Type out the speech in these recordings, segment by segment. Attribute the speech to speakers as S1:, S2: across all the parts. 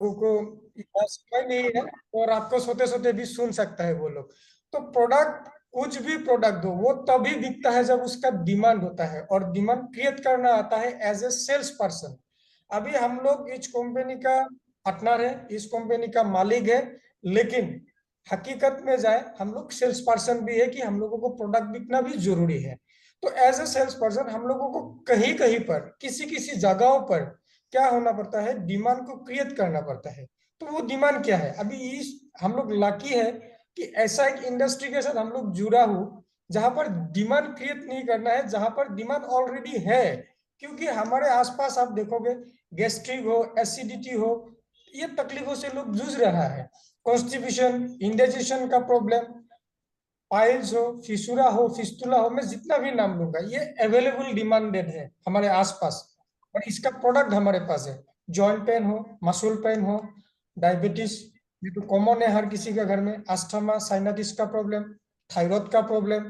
S1: को इतना समय नहीं है और रात को सोते सोते भी सुन सकता है वो लोग। तो प्रोडक्ट, कुछ भी प्रोडक्ट हो वो तभी बिकता है जब उसका डिमांड होता है, और डिमांड क्रिएट करना आता है एज ए सेल्स पर्सन। अभी हम लोग इस कंपनी का पार्टनर है, इस कंपनी का मालिक है, लेकिन हकीकत में जाए हम लोग सेल्स पर्सन भी है कि हम लोगों को प्रोडक्ट बिकना भी जरूरी है। तो एज ए सेल्स पर्सन हम लोगों को कहीं कहीं पर, किसी किसी जगहों पर क्या होना पड़ता है, डिमांड को क्रिएट करना पड़ता है। तो वो डिमांड क्या है, अभी इस हम लोग लाकी है कि ऐसा एक इंडस्ट्री के साथ हम लोग जुड़ा हूं जहां पर डिमांड क्रिएट नहीं करना है, जहां पर डिमांड ऑलरेडी है। क्योंकि हमारे आसपास आप देखोगे, गैस्ट्रिक हो, एसिडिटी हो, ये तकलीफों से लोग जूझ रहा है। कॉन्स्टिपेशन, इंडाइजेशन का प्रॉब्लम, पाइल्स हो, फिसुरा हो, फिस्टुला हो, मैं जितना भी नाम लूंगा, ये अवेलेबल डिमांडेड है हमारे आसपास, और इसका प्रोडक्ट हमारे पास है। जॉइंट पेन हो, मसल पेन हो, डायबिटीज, ये तो कॉमन है हर किसी के घर में, अस्थमा, साइनाटिस का प्रॉब्लम, थायराइड का प्रॉब्लम,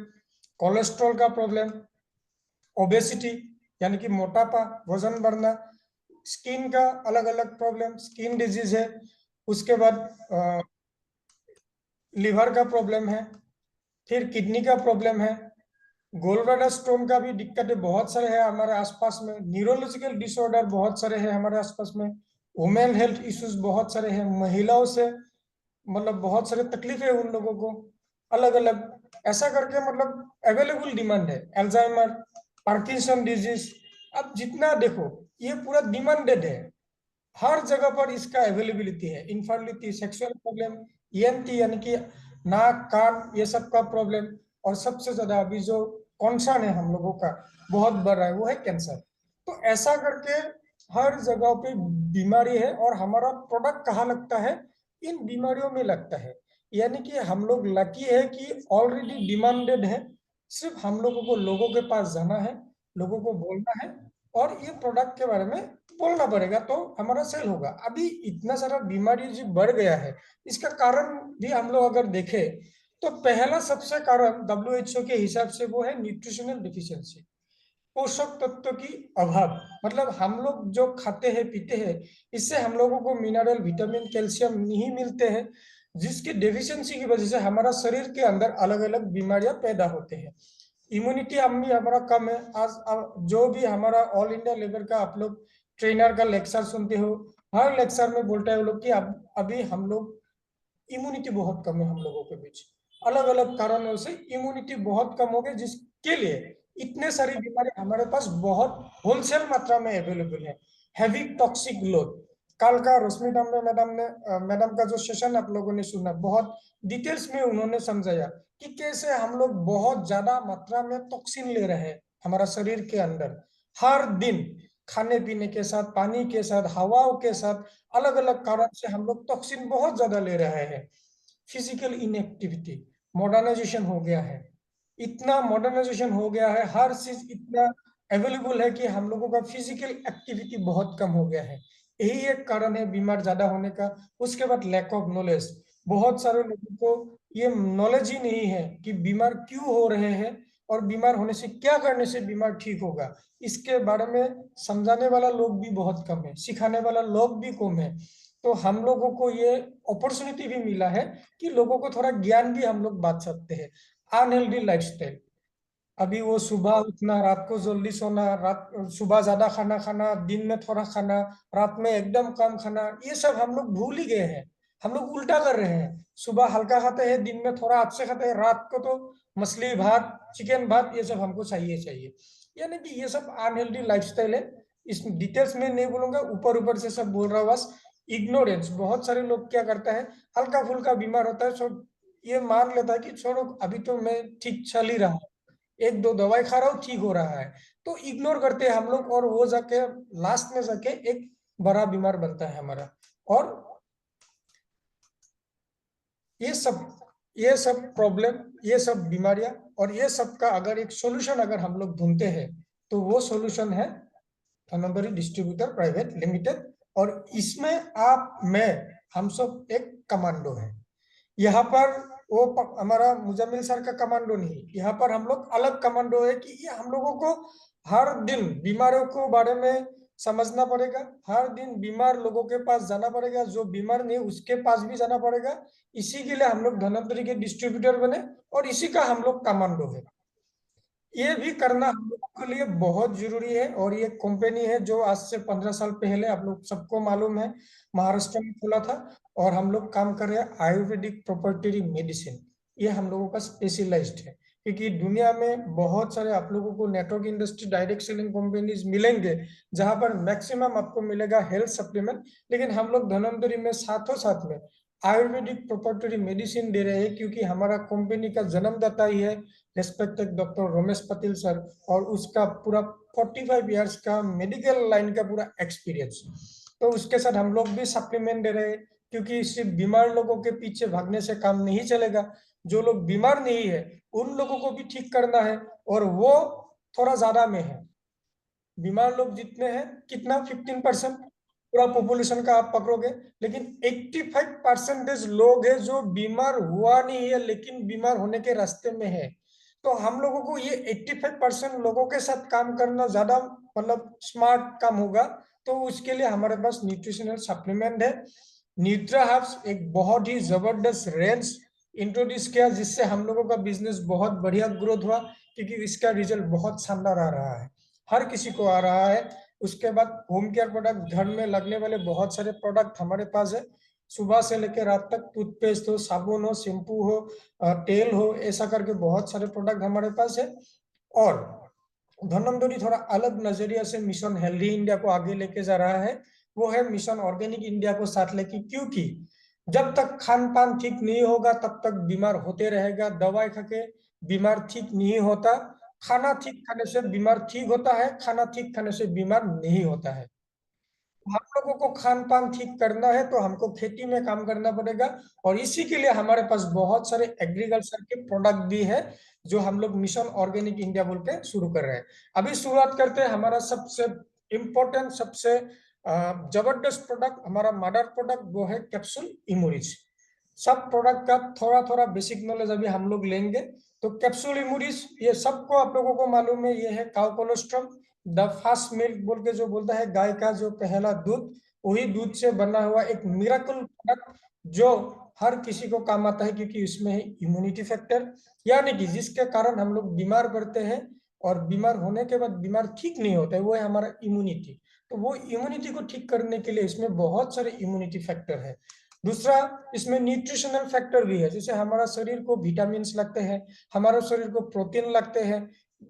S1: कोलेस्ट्रॉल का प्रॉब्लम, ओबेसिटी यानी कि मोटापा, वजन बढ़ना, स्किन का अलग अलग प्रॉब्लम, स्किन डिजीज है, उसके बाद लिवर का प्रॉब्लम है, फिर किडनी का प्रॉब्लम है, गोल्ड स्टोन का भी दिक्कत है, बहुत सारे हैं हमारे आसपास में, न्यूरोलॉजिकल डिसऑर्डर बहुत सारे हैं हमारे आसपास में, वुमेन हेल्थ इश्यूज बहुत सारे हैं, महिलाओं से मतलब बहुत सारे तकलीफ है उन लोगों को, अलग अलग, ऐसा करके मतलब अवेलेबल डिमांड है। अल्जाइमर, पार्किंसन डिजीज, अब जितना देखो ये पूरा डिमांडेड है, हर जगह पर इसका अवेलेबिलिटी है। इनफर्टिलिटी, सेक्सुअल प्रॉब्लम, ईएनटी यानी कि नाक कान ये सब का प्रॉब्लम, और सबसे ज्यादा अभी जो कॉन्सर्न है हम लोगों का बहुत बढ़ रहा है वो है कैंसर। तो ऐसा करके हर जगह पे बीमारी है, और हमारा प्रोडक्ट कहाँ लगता है, इन बीमारियों में लगता है। यानी कि हम लोग लकी है कि ऑलरेडी डिमांडेड है, सिर्फ हम लोगों को लोगों के पास जाना है, लोगों को बोलना है, और ये प्रोडक्ट के बारे में बोलना पड़ेगा तो हमारा सेल होगा। अभी इतना सारा बीमारी जो बढ़ गया है, इसका कारण भी हम लोग अगर देखें तो पहला सबसे कारण WHO के हिसाब से वो है न्यूट्रिशनल डिफिशियंसी, पोषक तत्व की अभाव। मतलब हम लोग जो खाते हैं पीते हैं, इससे हम लोगों को मिनरल, विटामिन, कैल्शियम नहीं मिलते हैं, जिसकी डेफिशिएंसी की वजह से हमारा शरीर के अंदर अलग अलग बीमारियां पैदा होते हैं। इम्यूनिटी हम भी हमारा कम है। जो भी हमारा ऑल इंडिया लेवल का आप लोग ट्रेनर का लेक्चर सुनते हो, हर लेक्चर में बोलता है वो लोग कि अब अभी हम लोग इम्यूनिटी बहुत कम है हम लोगों के बीच, अलग अलग कारणों से इम्यूनिटी बहुत कम हो गई, जिसके लिए इतने सारी बीमारी हमारे पास बहुत होलसेल मात्रा में अवेलेबल है। हैवी टॉक्सिक लोड, कल का रोशनी डामरे मैडम का जो सेशन आप लोगों ने सुना, बहुत डिटेल्स में उन्होंने समझाया कि कैसे हम लोग बहुत ज्यादा मात्रा में टॉक्सिन ले रहे हैं हमारा शरीर के अंदर, हर दिन खाने पीने के साथ, पानी के साथ, हवाओं के साथ, अलग अलग कारण से हम लोग टॉक्सिन बहुत ज्यादा ले रहे हैं। फिजिकल इनएक्टिविटी, मॉडर्नाइजेशन हो गया है, इतना मॉडर्नाइजेशन हो गया है, हर चीज इतना अवेलेबल है कि हम लोगों का फिजिकल एक्टिविटी बहुत कम हो गया है। यही एक कारण है बीमार ज्यादा होने का। उसके बाद लैक ऑफ नॉलेज, बहुत सारे लोगों को ये नॉलेज ही नहीं है कि बीमार क्यों हो रहे हैं, और बीमार होने से क्या करने से बीमार ठीक होगा, इसके बारे में समझाने वाला लोग भी बहुत कम है, सिखाने वाला लोग भी कम है। तो हम लोगों को ये अपॉर्चुनिटी भी मिला है कि लोगों को थोड़ा ज्ञान भी हम लोग बांट सकते हैं। अनहेल्दी लाइफस्टाइल, अभी वो सुबह उठना, रात को जल्दी सोना, रात सुबह ज्यादा खाना खाना, दिन में थोड़ा खाना, रात में एकदम कम खाना, ये सब हम लोग भूल ही गए हैं। हम लोग उल्टा कर रहे हैं, सुबह हल्का खाते हैं, दिन में थोड़ा अच्छे खाते हैं, रात को तो मछली भात, चिकन भात, ये सब हमको चाहिए चाहिए। यानी कि ये सब अनहेल्दी लाइफस्टाइल है। इस डिटेल्स में नहीं बोलूंगा, ऊपर ऊपर से सब बोल रहा हूँ बस। इग्नोरेंस, बहुत सारे लोग क्या करता है, हल्का फुल्का बीमार होता है, ये मान लेता है कि छोड़ो अभी तो मैं ठीक चल ही रहा हूँ, एक दो दवाई खा रहा हूँ ठीक हो रहा है, तो इग्नोर करते हैं हम लोग, और वो जाके लास्ट में जाके एक बड़ा बीमार बनता है हमारा। और ये सब ये सब प्रॉब्लम, ये सब बीमारियां, और ये सब का अगर एक सॉल्यूशन अगर हम लोग ढूंढते हैं, तो वो सॉल्यूशन है धनंबरी डिस्ट्रीब्यूटर प्राइवेट लिमिटेड। और इसमें आप, मैं, हम सब एक कमांडो है यहाँ पर। वो हमारा मुजम्मिल सर का कमांडो नहीं, यहाँ पर हम लोग अलग कमांडो है कि ये हम लोगों को हर दिन बीमारियों के बारे में समझना पड़ेगा, हर दिन बीमार लोगों के पास जाना पड़ेगा, जो बीमार नहीं उसके पास भी जाना पड़ेगा। इसी के लिए हम लोग धनवंतरी के डिस्ट्रीब्यूटर बने और इसी का हम लोग कमांडो है। ये भी करना हम लोगों के लिए बहुत जरूरी है। और ये कंपनी है जो आज से 15 साल पहले आप लोग सबको मालूम है महाराष्ट्र में खुला था। और हम लोग काम कर रहे हैं आयुर्वेदिक प्रोprietary मेडिसिन। ये हम लोगों का स्पेशलाइज्ड है, क्योंकि दुनिया में बहुत सारे आप लोगों को network industry direct selling companies मिलेंगे जहां पर मैक्सिमम आपको मिलेगा हेल्थ सप्लीमेंट। लेकिन हम लोग धनवंतरी में साथों साथ में आयुर्वेदिक प्रोprietary मेडिसिन दे रहे हैं, क्योंकि हमारा कंपनी का जन्मदाता ही है respected doctor Ramesh Patel sir. और उसका पूरा 45 इयर्स का मेडिकल लाइन का पूरा एक्सपीरियंस। तो उसके साथ हम लोग भी सप्लीमेंट दे रहे हैं, क्योंकि सिर्फ बीमार लोगों के पीछे भागने से काम नहीं चलेगा। जो लोग बीमार नहीं है उन लोगों को भी ठीक करना है, और वो थोड़ा ज्यादा में है। बीमार लोग जितने हैं कितना 15% पूरा पॉपुलेशन का आप पकड़ोगे, लेकिन 85% लोग हैं जो बीमार हुआ नहीं है लेकिन बीमार होने के रास्ते में है। तो हम लोगों को ये 85% लोगों के साथ काम करना ज्यादा मतलब स्मार्ट काम होगा। तो उसके लिए हमारे पास न्यूट्रिशनल सप्लीमेंट है। न्यूट्रा हर्ब्स एक बहुत ही जबरदस्त रेंज इंट्रोड्यूस किया, जिससे हम लोगों का बिजनेस बहुत बढ़िया ग्रोथ हुआ, क्योंकि इसका रिजल्ट बहुत शानदार आ रहा है, हर किसी को आ रहा है। उसके बाद होम केयर प्रोडक्ट, घर में लगने वाले बहुत सारे प्रोडक्ट हमारे पास है। सुबह से लेकर रात तक टूथपेस्ट हो, साबुन हो, शैम्पू हो, तेल हो, ऐसा करके बहुत सारे प्रोडक्ट हमारे पास है। और धनवंतरी थोड़ा अलग नजरिया से मिशन हेल्दी इंडिया को आगे लेके जा रहा है। वो है मिशन ऑर्गेनिक इंडिया को साथ लेके, क्योंकि जब तक खान पान ठीक नहीं होगा तब तक बीमार होते रहेगा। दवाई खा के बीमार ठीक नहीं होता, खाना ठीक खाने से बीमार ठीक होता है, खाना ठीक खाने से बीमार नहीं होता है। हम लोगों को खान पान ठीक करना है तो हमको खेती में काम करना पड़ेगा। और इसी के लिए हमारे पास बहुत सारे एग्रीकल्चर के प्रोडक्ट भी है, जो हम लोग मिशन ऑर्गेनिक इंडिया बोल के शुरू कर रहे हैं। अभी शुरुआत करते हैं। हमारा सबसे इम्पोर्टेंट, सबसे जबरदस्त प्रोडक्ट, हमारा मदर प्रोडक्ट, वो है कैप्सूल इमोरिज। सब प्रोडक्ट का थोड़ा थोड़ा बेसिक नॉलेज अभी हम लोग लेंगे। तो कैप्सूल इमोरिज ये सबको आप लोगों को मालूम है, ये है cow colostrum, the first milk बोल के जो बोलता है, गाय का जो पहला दूध, वही दूध से बना हुआ एक मिराकल प्रोडक्ट जो हर किसी को काम आता है, क्योंकि इसमें है इम्यूनिटी फैक्टर। यानी कि जिसके कारण हम लोग बीमार पड़ते हैं और बीमार होने के बाद बीमार ठीक नहीं होता है, वो है हमारा इम्यूनिटी। तो वो इम्यूनिटी को ठीक करने के लिए इसमें बहुत सारे इम्यूनिटी फैक्टर है। दूसरा, इसमें न्यूट्रिशनल फैक्टर भी है, जैसे हमारा शरीर को विटामिन लगते हैं, हमारे शरीर को प्रोटीन लगते हैं,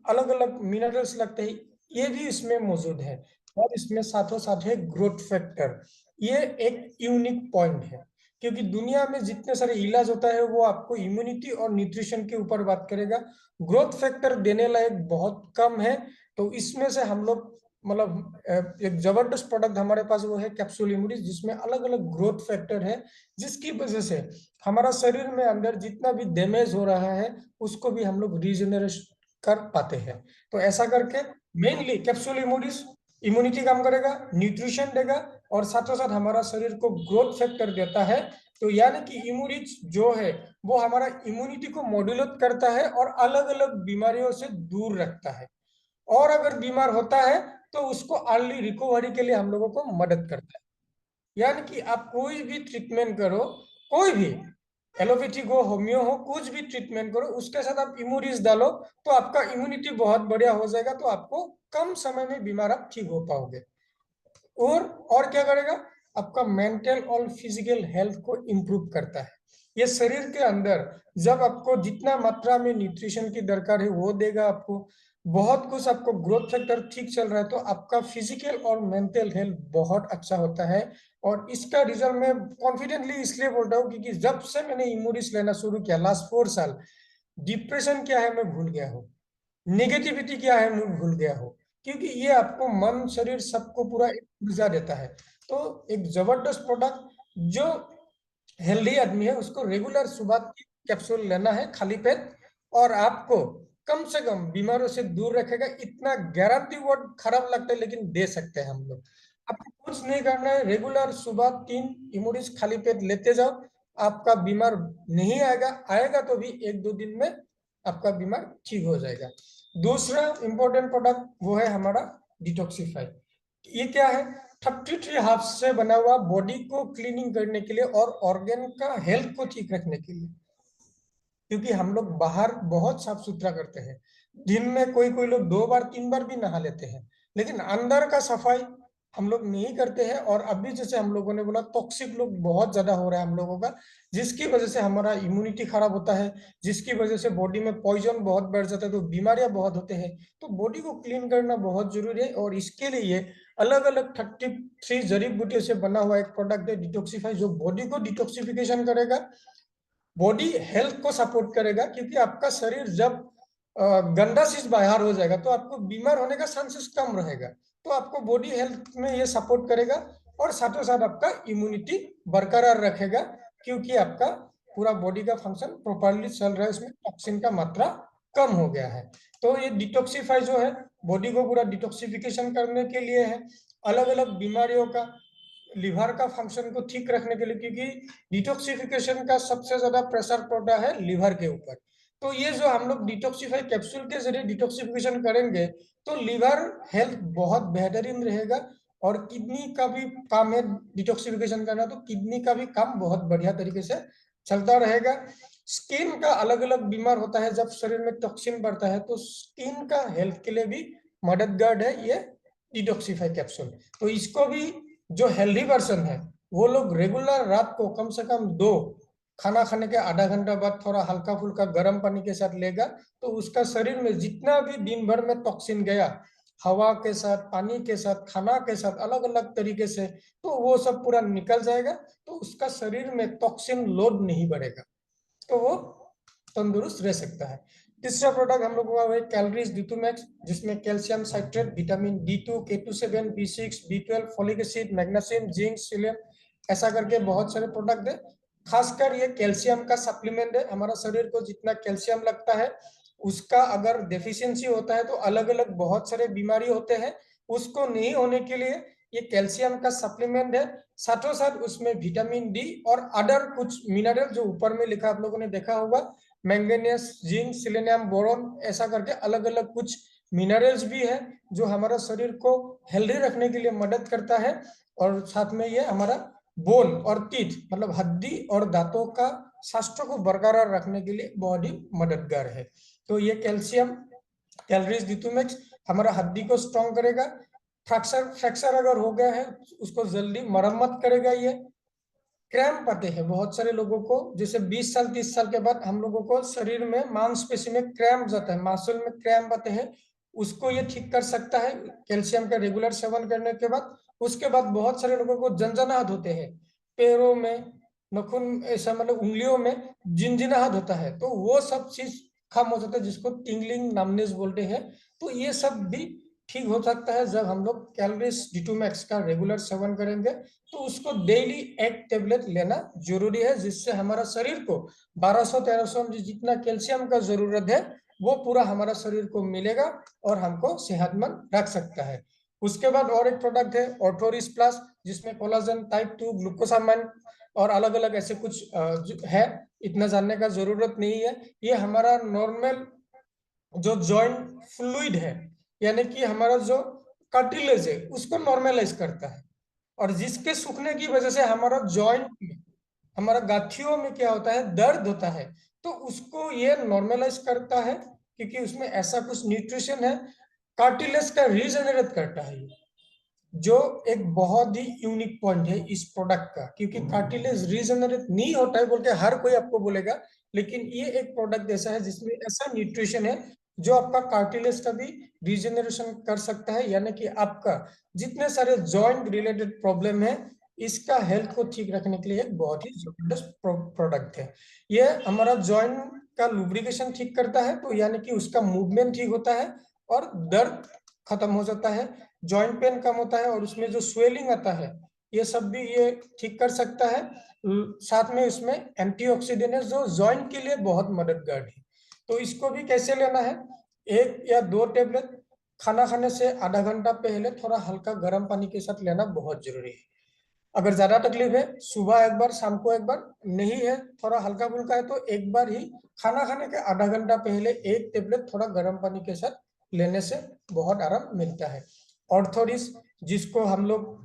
S1: अलग अलग मिनरल्स लगते हैं, ये भी इसमें मौजूद है। और इसमें साथों साथ है ग्रोथ फैक्टर। ये एक यूनिक पॉइंट है, क्योंकि दुनिया में जितने सारे इलाज होता है वो आपको इम्यूनिटी और न्यूट्रिशन के ऊपर बात करेगा, ग्रोथ फैक्टर देने लायक बहुत कम है। तो इसमें से हम लोग मतलब एक जबरदस्त प्रोडक्ट हमारे पास वो है कैप्सूल इम्यूनिटी, जिसमें अलग अलग ग्रोथ फैक्टर है, जिसकी वजह से हमारा शरीर में अंदर जितना भी डैमेज हो रहा है उसको भी हम लोग रीजनरेट कर पाते हैं। तो ऐसा करके मेनली कैप्सूल इम्यूनिटी काम करेगा, न्यूट्रिशन देगा, और साथों साथ हमारा शरीर को ग्रोथ फैक्टर देता है। तो यानी कि इम्यूनिटी जो है वो हमारा इम्यूनिटी को मॉड्यूलेट करता है और अलग अलग बीमारियों से दूर रखता है। और अगर बीमार होता है तो उसको अर्ली रिकवरी के लिए हम लोगों को मदद करता है। यानी कि आप कोई भी ट्रीटमेंट करो, कोई भी एलोपैथिक हो, होम्यो हो, कुछ भी ट्रीटमेंट करो, उसके साथ आप इम्यूनिटीज डालो तो आपका इम्यूनिटी बहुत बढ़िया हो जाएगा। तो आपको कम समय में बीमार आप ठीक हो पाओगे। और क्या करेगा, आपका मेंटल और फिजिकल हेल्थ को इम्प्रूव करता है। ये शरीर के अंदर जब आपको जितना मात्रा में न्यूट्रिशन की दरकार है वो देगा आपको, बहुत कुछ आपको ग्रोथ फैक्टर ठीक चल रहा है, तो आपका फिजिकल और मेंटल हेल्थ बहुत अच्छा होता है। और इसका रिजल्ट मैं कॉन्फिडेंटली इसलिए बोल रहा हूँ, क्योंकि जब से मैंने इमोरिस लेना शुरू किया लास्ट 4 साल, डिप्रेशन क्या है मैं भूल गया हूँ, नेगेटिविटी क्या है मैं भूल गया हूँ, क्योंकि ये आपको मन शरीर सबको पूरा एक ऊर्जा देता है। तो एक जबरदस्त प्रोडक्ट, जो हेल्दी आदमी है उसको रेगुलर सुबह की कैप्सूल लेना है खाली पेट, और आपको कम से कम बीमारों से दूर रखेगा। इतना गारंटी, वर्ड खराब लगता है लेकिन दे सकते हैं हम लोग। आपको कुछ नहीं करना है, रेगुलर सुबह 3 इमोडिस खाली पेट लेते जाओ, आपका बीमार नहीं आएगा, आएगा तो भी 1-2 दिन में आपका बीमार ठीक हो जाएगा। दूसरा इंपॉर्टेंट प्रोडक्ट वो है हमारा डिटॉक्सिफाई। ये क्या है, 33 हर्ब्स से बना हुआ, बॉडी को क्लीनिंग करने के लिए और ऑर्गन का हेल्थ को ठीक रखने के लिए। क्योंकि हम लोग बाहर बहुत साफ सुथरा करते हैं, दिन में कोई कोई लोग 2 बार 3 बार भी नहा लेते हैं, लेकिन अंदर का सफाई हम लोग नहीं करते हैं। और अभी जैसे हम लोगों ने बोला, टॉक्सिक लोग बहुत ज्यादा हो रहा है हम लोगों का, जिसकी वजह से हमारा इम्यूनिटी खराब होता है, जिसकी वजह से बॉडी में पॉइजन बहुत बढ़ जाता है, तो बीमारियां बहुत होते हैं। तो बॉडी को क्लीन करना बहुत जरूरी है, और इसके लिए अलग अलग 33 जड़ी बूटियों से बना हुआ एक प्रोडक्ट है डिटॉक्सिफाई, जो बॉडी को डिटॉक्सिफिकेशन करेगा, बॉडी हेल्थ को सपोर्ट करेगा। क्योंकि आपका शरीर जब गंदा चीज बाहर हो जाएगा तो आपको बीमार होने का चांसेस कम रहेगा। तो आपको बॉडी हेल्थ में ये सपोर्ट करेगा, और साथों साथ आपका इम्यूनिटी बरकरार रखेगा, क्योंकि आपका पूरा बॉडी का फंक्शन प्रॉपरली चल रहा है, इसमें टॉक्सिन का मात्रा कम हो गया है। तो ये डिटॉक्सिफाई जो है, बॉडी को पूरा डिटॉक्सिफिकेशन करने के लिए है, अलग अलग बीमारियों का, लिवर का फंक्शन को ठीक रखने के लिए, क्योंकि डिटॉक्सिफिकेशन का सबसे ज्यादा प्रेशर पड़ता है लिवर के ऊपर। तो ये जो हम लोग डिटॉक्सिफाई कैप्सूल के जरिए डिटॉक्सिफिकेशन करेंगे, तो लिवर हेल्थ बहुत बेहतरीन रहेगा। और किडनी का भी काम है डिटॉक्सिफिकेशन करना, तो किडनी का भी काम बहुत बढ़िया तरीके से चलता रहेगा। स्किन का अलग अलग बीमार होता है, जब शरीर में टॉक्सिन बढ़ता है, तो स्किन का हेल्थ के लिए भी मददगार है ये डिटॉक्सिफाई कैप्सूल। तो इसको भी जो हेल्दी पर्सन है, वो लोग रेगुलर रात को कम से कम 2 खाना खाने के आधा घंटा बाद थोड़ा हल्का फुल्का गर्म पानी के साथ लेगा, तो उसका शरीर में जितना भी दिन भर में टॉक्सिन गया, हवा के साथ, पानी के साथ, खाना के साथ, अलग अलग तरीके से, तो वो सब पूरा निकल जाएगा। तो उसका शरीर में टॉक्सिन लोड नहीं बढ़ेगा, तो वो तंदुरुस्त रह सकता है। तीसरा प्रोडक्ट हम लोगों का है कैलोरीज डिटूमैक्स, जिसमें calcium citrate, vitamin D2, K27, B6, B12, folic acid, magnesium, zinc, cilium, ऐसा करके बहुत सारे प्रोडक्ट है। खासकर ये कैल्शियम का सप्लीमेंट है। हमारा शरीर को जितना कैल्शियम लगता है, उसका अगर डेफिशिएंसी होता है तो अलग अलग बहुत सारे बीमारी होते हैं। उसको नहीं होने के लिए ये कैल्शियम का सप्लीमेंट है। साथों साथ उसमें विटामिन D और अदर कुछ मिनरल, जो ऊपर में लिखा आप लोगों ने देखा होगा, मैंगनीज, जिंक, सिलेनियम, बोरॉन, ऐसा करके अलग अलग कुछ मिनरल्स भी है, जो हमारा शरीर को हेल्दी रखने के लिए मदद करता है। और साथ में ये हमारा बोन और टीथ, मतलब हड्डी और दांतों का स्वास्थ्य को बरकरार रखने के लिए बहुत ही मददगार है। तो ये कैल्शियम कैलोरीज डिटूमैक्स हमारा हड्डी को स्ट्रॉन्ग करेगा। फ्रैक्चर फ्रैक्चर अगर हो गया है, उसको जल्दी मरम्मत करेगा। ये क्रैम्प आते हैं बहुत सारे लोगों को, जैसे 20 साल 30 साल के बाद हम लोगों को शरीर में मांसपेशी में क्रैम्प जाता है, मासल में क्रैम्प आते हैं, उसको ये ठीक कर सकता है कैल्शियम का रेगुलर सेवन करने के बाद। उसके बाद बहुत सारे लोगों को झंझनाहट होते हैं, पैरों में, नखून, ऐसा मतलब उंगलियों में झिंझिनाहट होता है, तो वो सब चीज कम हो जाता है, जिसको टिंगलिंग नमनेस बोलते हैं। तो ये सब भी ठीक हो सकता है जब हम लोग कैलोरीज डिटूमैक्स का रेगुलर सेवन करेंगे। तो उसको डेली एक टेबलेट लेना जरूरी है, जिससे हमारा शरीर को 1200-1300 जितना कैल्शियम का जरूरत है, वो पूरा हमारा शरीर को मिलेगा और हमको सेहतमंद रख सकता है। उसके बाद और एक प्रोडक्ट है ऑर्थोरिस प्लस, जिसमें कोलाजन, टाइप 2, ग्लूकोसामाइन और अलग अलग ऐसे कुछ है, इतना जानने का जरूरत नहीं है। ये हमारा नॉर्मल जो जॉइंट फ्लूइड है, यानी कि हमारा जो कार्टिलेज है, उसको नॉर्मलाइज करता है। और जिसके सूखने की वजह से हमारा जॉइंट में, हमारा गांठियों में क्या होता है, दर्द होता है, तो उसको ये नॉर्मलाइज करता है, क्योंकि उसमें ऐसा कुछ न्यूट्रिशन है। कार्टिलेज का रीजनरेट करता है ये, जो एक बहुत ही यूनिक पॉइंट है इस प्रोडक्ट का, क्योंकि कार्टिलेज रीजनरेट नहीं होता है बोल के हर कोई आपको बोलेगा, लेकिन ये एक प्रोडक्ट ऐसा है जिसमें ऐसा न्यूट्रिशन है जो आपका कार्टिलेज का भी रीजनरेशन कर सकता है। यानी कि आपका जितने सारे जॉइंट रिलेटेड प्रॉब्लम है, इसका हेल्थ को ठीक रखने के लिए एक बहुत ही जबरदस्त प्रोडक्ट है। ये हमारा जॉइंट का लुब्रिकेशन ठीक करता है, तो यानी कि उसका मूवमेंट ठीक होता है और दर्द खत्म हो जाता है, जॉइंट पेन कम होता है, और उसमें जो स्वेलिंग आता है, ये सब भी ये ठीक कर सकता है। साथ में इसमें एंटीऑक्सीडेंट है, जो जॉइंट के लिए बहुत मददगार है। तो इसको भी कैसे लेना है, 1 या 2 टेबलेट खाना खाने से आधा घंटा पहले थोड़ा हल्का गर्म पानी के साथ लेना बहुत जरूरी है। अगर ज्यादा तकलीफ है, सुबह एक बार, शाम को एक बार, नहीं है थोड़ा हल्का फुल्का है, तो एक बार ही खाना खाने के आधा घंटा पहले 1 टेबलेट थोड़ा गर्म पानी के साथ लेने से बहुत आराम मिलता है। ऑर्थोरिस जिसको हम लोग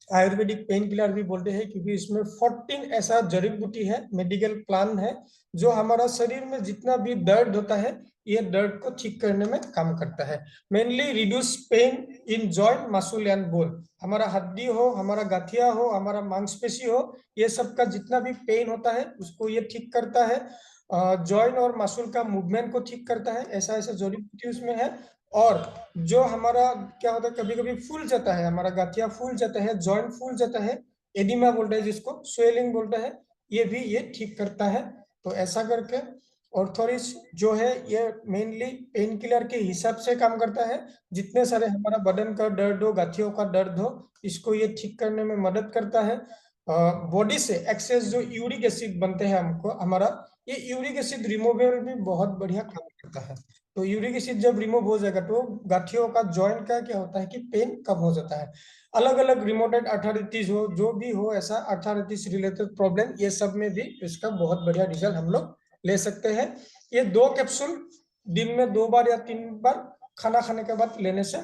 S1: आयुर्वेदिक पेन किलर भी बोलते हैं, क्योंकि इसमें 14 ऐसा जड़ी बूटी है, मेडिकल प्लांट है, जो हमारा शरीर में जितना भी दर्द होता है ये दर्द को ठीक करने में काम करता है। Mainly reduce pain in joint, muscle and bone. हमारा हड्डी हो, हमारा गठिया हो, हमारा मांसपेशी हो, ये सब का जितना भी पेन होता है उसको ये ठीक करता है। जॉइंट और मसल का मूवमेंट को ठीक करता है, ऐसा ऐसा जड़ी बूटी उसमें है। और जो हमारा क्या होता है, कभी कभी फूल जाता है, हमारा गठिया फूल जाता है, जॉइंट फूल जाता है, एडिमा बोलते हैं जिसको, स्वेलिंग बोलते हैं, ये भी ये ठीक करता है। तो ऐसा करके ऑर्थोरिस जो है ये मेनली पेन किलर के हिसाब से काम करता है। जितने सारे हमारा बदन का दर्द हो, गठियों का दर्द हो, इसको ये ठीक करने में मदद करता है। बॉडी से एक्सेस जो यूरिक एसिड बनते हैं हमको हमारा, ये यूरिक एसिड रिमूवल भी बहुत बढ़िया काम करता है। तो यूरिक एसिड जब रिमूव हो जाएगा तो गाठियों का, जॉइंट का क्या होता है कि पेन कम हो जाता है। अलग अलग रिमोटेड आर्थराइटिस हो, जो भी हो ऐसा आर्थराइटिस रिलेटेड प्रॉब्लम, ये सब में भी इसका बहुत बढ़िया रिजल्ट हम लोग ले सकते हैं। ये 2 कैप्सूल दिन में 2 बार या 3 बार खाना खाने के बाद लेने से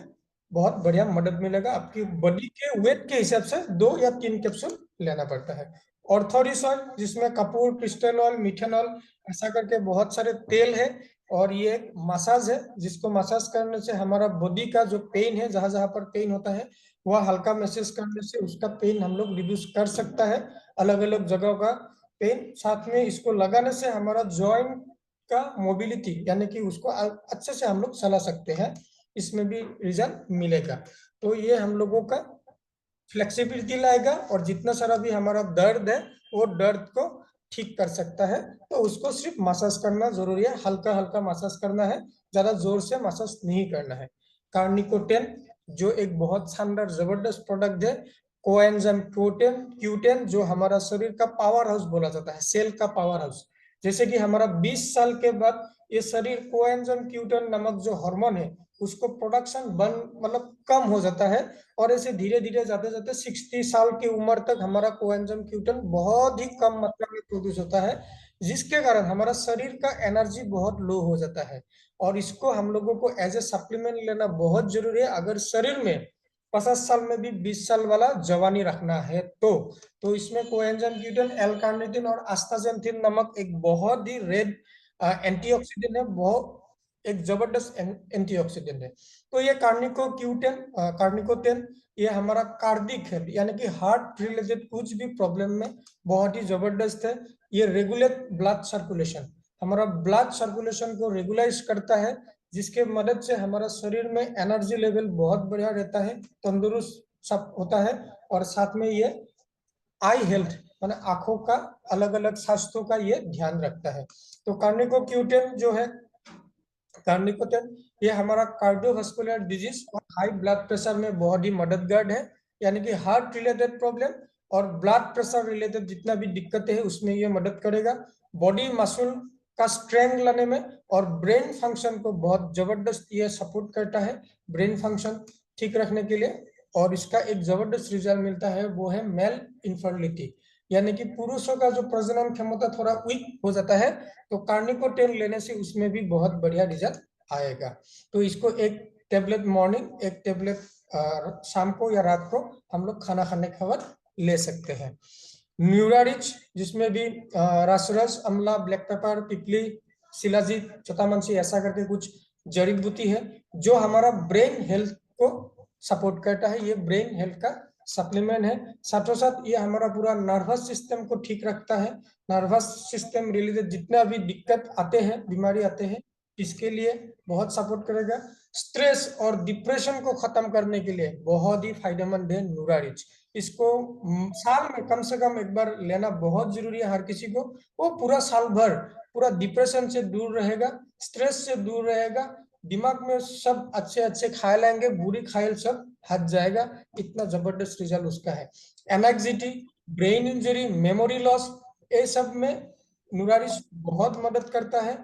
S1: बहुत बढ़िया मदद मिलेगा। आपकी बॉडी के वेट के हिसाब से 2 या 3 कैप्सूल लेना पड़ता है। ऑर्थोरिस ऑयल, जिसमें कपूर, क्रिस्टल ऑयल, मिथेनॉल, ऐसा करके बहुत सारे तेल है। और ये एक मसाज है, जिसको मसाज करने से हमारा बॉडी का जो पेन है, जहां जहां पर पेन होता है, वह हल्का मैसेज करने से उसका पेन हम लोग रिड्यूस कर सकता है, अलग अलग जगहों का पेन। साथ में इसको लगाने से हमारा जॉइंट का मोबिलिटी, यानी कि उसको अच्छे से हम लोग चला सकते हैं, इसमें भी रिजल्ट मिलेगा। तो ये हम लोगों का फ्लेक्सिबिलिटी लाएगा, और जितना सारा भी हमारा दर्द है वो दर्द को ठीक कर सकता है। तो उसको सिर्फ मसाज करना जरूरी है, हल्का हल्का मसाज करना है, ज्यादा जोर से मसाज नहीं करना है। कार्निकोटेन जो एक बहुत शानदार जबरदस्त प्रोडक्ट है, कोएंजाइम क्यूटेन क्यूटेन, जो हमारा शरीर का पावर हाउस बोला जाता है, सेल का पावर हाउस। जैसे कि हमारा 20 साल के बाद ये शरीर कोएंजाइम क्यूटेन नामक जो हार्मोन है उसको प्रोडक्शन बंद, मतलब कम हो जाता है। और ऐसे धीरे धीरे जाते जाते 60 साल की उम्र तक हमारा कोएंजाइम क्यूटन बहुत ही कम मात्रा में प्रोड्यूस होता है, जिसके कारण हमारा शरीर का एनर्जी बहुत लो हो जाता है। और इसको हम लोगों को एज ए सप्लीमेंट लेना बहुत जरूरी है, अगर शरीर में 50 साल में भी 20 साल वाला जवानी रखना है तो इसमें कोएंजाइम क्यूटन, एल कार्निटिन और आस्ताजेंथिन नामक एक बहुत ही रेड एंटीऑक्सीडेंट है, बहुत एक जबरदस्त एंटीऑक्सीडेंट है। तो ये कार्निकोटेन ये हमारा कार्डिक है, यानी कि हार्ट रिलेटेड कुछ भी प्रॉब्लम में बहुत ही जबरदस्त है। ये रेगुलेट ब्लड सर्कुलेशन, हमारा ब्लड सर्कुलेशन को रेगुलाइज करता है, जिसके मदद से हमारा शरीर में एनर्जी लेवल बहुत बढ़िया रहता है, तंदुरुस्त सब होता है। और साथ में ये आई हेल्थ, माने आंखों का, अलग अलग स्वास्थ्यों का ये ध्यान रखता है। तो कार्निकोक्यूटेन जो है, कार्निकोटेन ये हमारा कार्डियोवास्कुलर डिजीज और हाई ब्लड प्रेशर में बहुत ही मददगार है, यानी कि हार्ट रिलेटेड प्रॉब्लम और ब्लड प्रेशर रिलेटेड जितना भी दिक्कतें हैं उसमें ये मदद करेगा। बॉडी मसल का स्ट्रेंथ लाने में और ब्रेन फंक्शन को बहुत जबरदस्त ये सपोर्ट करता है, ब्रेन फंक्शन ठीक रखने के लिए। और इसका एक जबरदस्त रिजल्ट मिलता है, वो है मेल इनफर्टिलिटी, यानी कि पुरुषों का जो प्रजनन क्षमता थोड़ा वीक हो जाता है, तो कार्निकोटेन लेने से उसमें भी बहुत बढ़िया रिजल्ट आएगा। तो इसको एक टेबलेट मॉर्निंग, एक टेबलेट शाम को या रात को हम लोग खाना खाने के बाद ले सकते हैं। न्यूरारिच, जिसमें भी रसरस, अमला, ब्लैक पेपर, पिपली, शिलाजीत, चतामंसी, ऐसा करके कुछ जड़ी बूटी है जो हमारा ब्रेन हेल्थ को सपोर्ट करता है। ये ब्रेन हेल्थ का सप्लीमेंट है। साथों साथ ये हमारा पूरा नर्वस सिस्टम को ठीक रखता है, नर्वस सिस्टम रिलेटेड जितना भी दिक्कत आते हैं, बीमारी आते हैं, इसके लिए बहुत सपोर्ट करेगा। स्ट्रेस और डिप्रेशन को खत्म करने के लिए बहुत ही फायदेमंद है न्यूरारिच। इसको साल में कम से कम एक बार लेना बहुत जरूरी है हर किसी को। वो पूरा साल भर पूरा डिप्रेशन से दूर रहेगा, स्ट्रेस से दूर रहेगा, दिमाग में सब अच्छे अच्छे ख्याल आएंगे, बुरी ख्याल सब हट जाएगा, इतना जबरदस्त रिजल्ट उसका है। एनएक्सिटी, ब्रेन इंजरी, मेमोरी लॉस, ये सब में नुरारिश बहुत मदद करता है।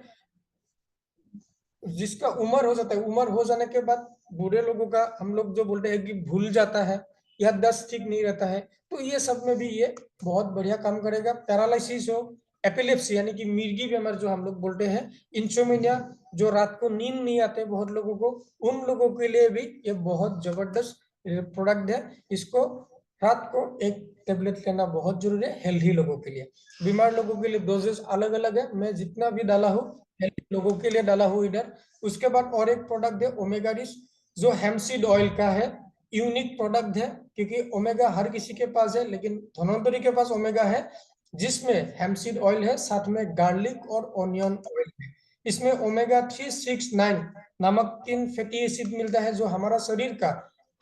S1: जिसका उम्र हो जाता है, उम्र हो जाने के बाद बूढ़े लोगों का, हम लोग जो बोलते हैं कि भूल जाता है या दस्त ठीक नहीं रहता है, तो ये सब में भी ये बहुत बढ़िया काम करेगा। पैरालिसिस हो, एपिलेप्सी यानी कि मिर्गी बीमार जो हम लोग बोलते हैं, इंसोम्निया, जो रात को नींद नहीं आते बहुत लोगों को, उन लोगों के लिए भी ये बहुत जबरदस्त प्रोडक्ट है। इसको रात को एक टेबलेट लेना बहुत जरूरी है हेल्दी लोगों के लिए। बीमार लोगों के लिए डोजेस अलग अलग है, मैं जितना भी डाला हूँ हेल्दी लोगों के लिए डाला हूँ इधर। उसके बाद और एक प्रोडक्ट है ओमेगा रिच, जो हेम्पसीड ऑयल का है, यूनिक प्रोडक्ट है, क्योंकि ओमेगा हर किसी के पास है, लेकिन धनवंतरी के पास ओमेगा है जिसमें हेम्पसीड ऑयल है, साथ में गार्लिक और ऑनियन ऑयल है। इसमें ओमेगा 369 नामक 3 फैटी एसिड मिलता है, जो हमारा शरीर का